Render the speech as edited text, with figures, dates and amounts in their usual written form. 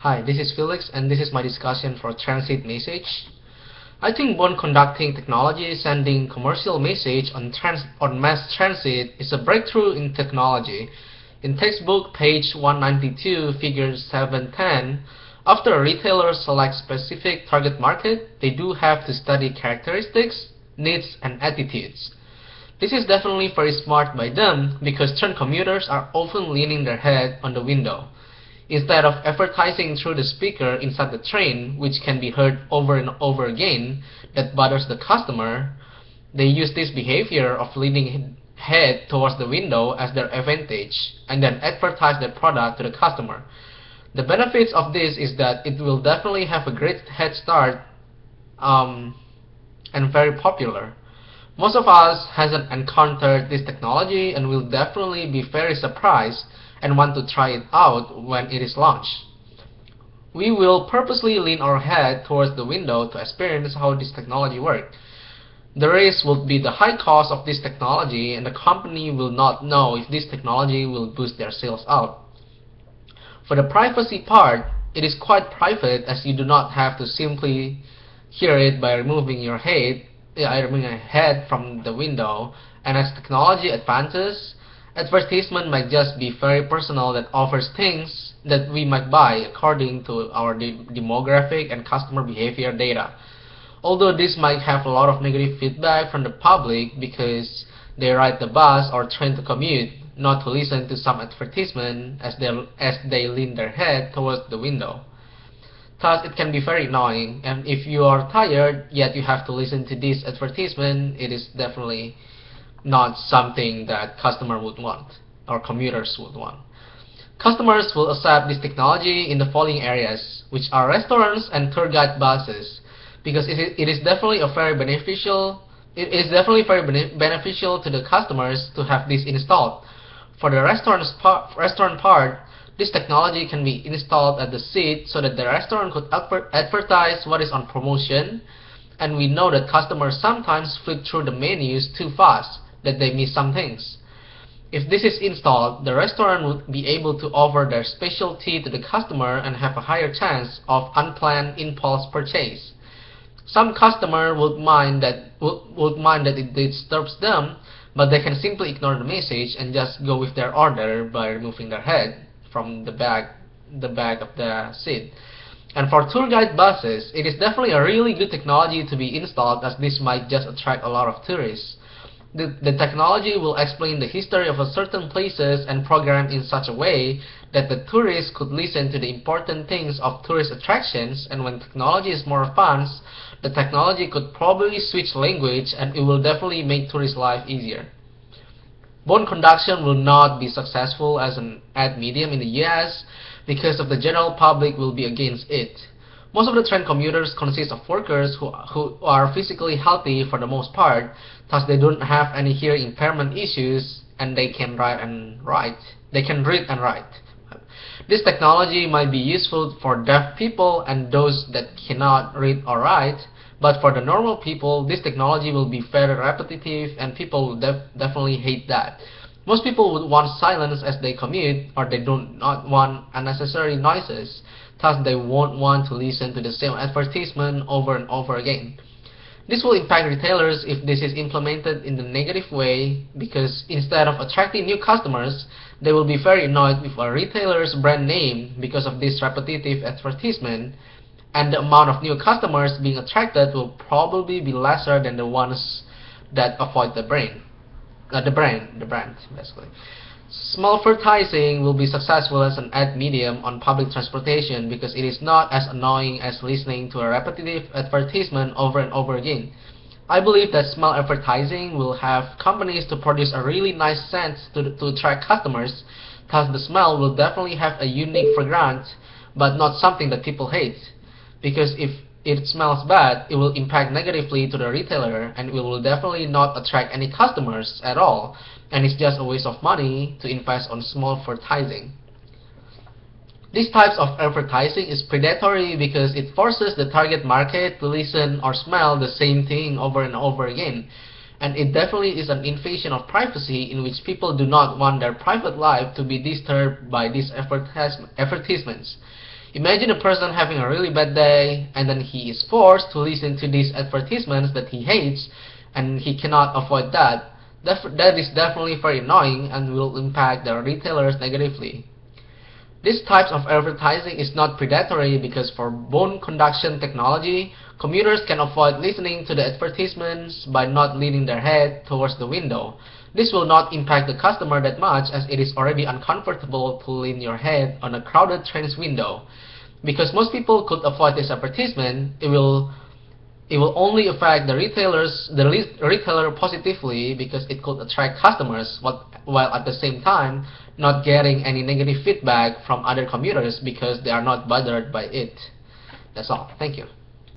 Hi, this is Felix, and this is my discussion for transit message. I think bone conducting technology sending commercial message on mass transit is a breakthrough in technology. In textbook page 192, figure 710, after a retailer selects specific target market, they do have to study characteristics, needs, and attitudes. This is definitely very smart by them because train commuters are often leaning their head on the window. Instead of advertising through the speaker inside the train, which can be heard over and over again, that bothers the customer, they use this behavior of leaning head towards the window as their advantage, and then advertise their product to the customer. The benefits of this is that it will definitely have a great head start and very popular. Most of us hasn't encountered this technology and will definitely be very surprised and want to try it out when it is launched. We will purposely lean our head towards the window to experience how this technology works. The risk would be the high cost of this technology, and the company will not know if this technology will boost their sales out. For the privacy part, it is quite private as you do not have to simply hear it by removing your head from the window, and as technology advances, advertisement might just be very personal that offers things that we might buy according to our demographic and customer behavior data. Although this might have a lot of negative feedback from the public because they ride the bus or train to commute, not to listen to some advertisement as they lean their head towards the window. Thus, it can be very annoying, and if you are tired yet you have to listen to this advertisement, it is definitely not something that customer would want or commuters would want. Customers will accept this technology in the following areas, which are restaurants and tour guide buses, because it is definitely very beneficial. It is definitely very beneficial to the customers to have this installed. For the restaurant part, this technology can be installed at the seat so that the restaurant could advertise what is on promotion, and we know that customers sometimes flip through the menus too fast that they miss some things. If this is installed, the restaurant would be able to offer their specialty to the customer and have a higher chance of unplanned impulse purchase. Some customer would mind that it disturbs them, but they can simply ignore the message and just go with their order by removing their head from the back of the seat. And for tour guide buses, it is definitely a really good technology to be installed, as this might just attract a lot of tourists. The technology will explain the history of a certain places and program in such a way that the tourists could listen to the important things of tourist attractions, and when technology is more advanced, the technology could probably switch language and it will definitely make tourist life easier. Bone conduction will not be successful as an ad medium in the US because of the general public will be against it. Most of the train commuters consist of workers who are physically healthy for the most part, thus they don't have any hearing impairment issues, and they can read and write. This technology might be useful for deaf people and those that cannot read or write, but for the normal people, this technology will be very repetitive and people will definitely hate that. Most people would want silence as they commute, or they do not want unnecessary noises. Thus, they won't want to listen to the same advertisement over and over again. This will impact retailers if this is implemented in the negative way, because instead of attracting new customers, they will be very annoyed with a retailer's brand name because of this repetitive advertisement, and the amount of new customers being attracted will probably be lesser than the ones that avoid the brand basically. Small advertising will be successful as an ad medium on public transportation because it is not as annoying as listening to a repetitive advertisement over and over again. I believe that small advertising will have companies to produce a really nice scent to attract customers, thus the smell will definitely have a unique fragrance, but not something that people hate. Because if it smells bad, it will impact negatively to the retailer and it will definitely not attract any customers at all, and it's just a waste of money to invest on small advertising. These types of advertising is predatory because it forces the target market to listen or smell the same thing over and over again, and it definitely is an invasion of privacy in which people do not want their private life to be disturbed by these advertisements. Imagine a person having a really bad day and then he is forced to listen to these advertisements that he hates and he cannot avoid that. That is definitely very annoying and will impact the retailers negatively. This type of advertising is not predatory because for bone conduction technology, commuters can avoid listening to the advertisements by not leaning their head towards the window. This will not impact the customer that much as it is already uncomfortable to lean your head on a crowded train's window. Because most people could avoid this advertisement, it will only affect the retailer positively because it could attract customers while at the same time not getting any negative feedback from other commuters because they are not bothered by it. That's all. Thank you.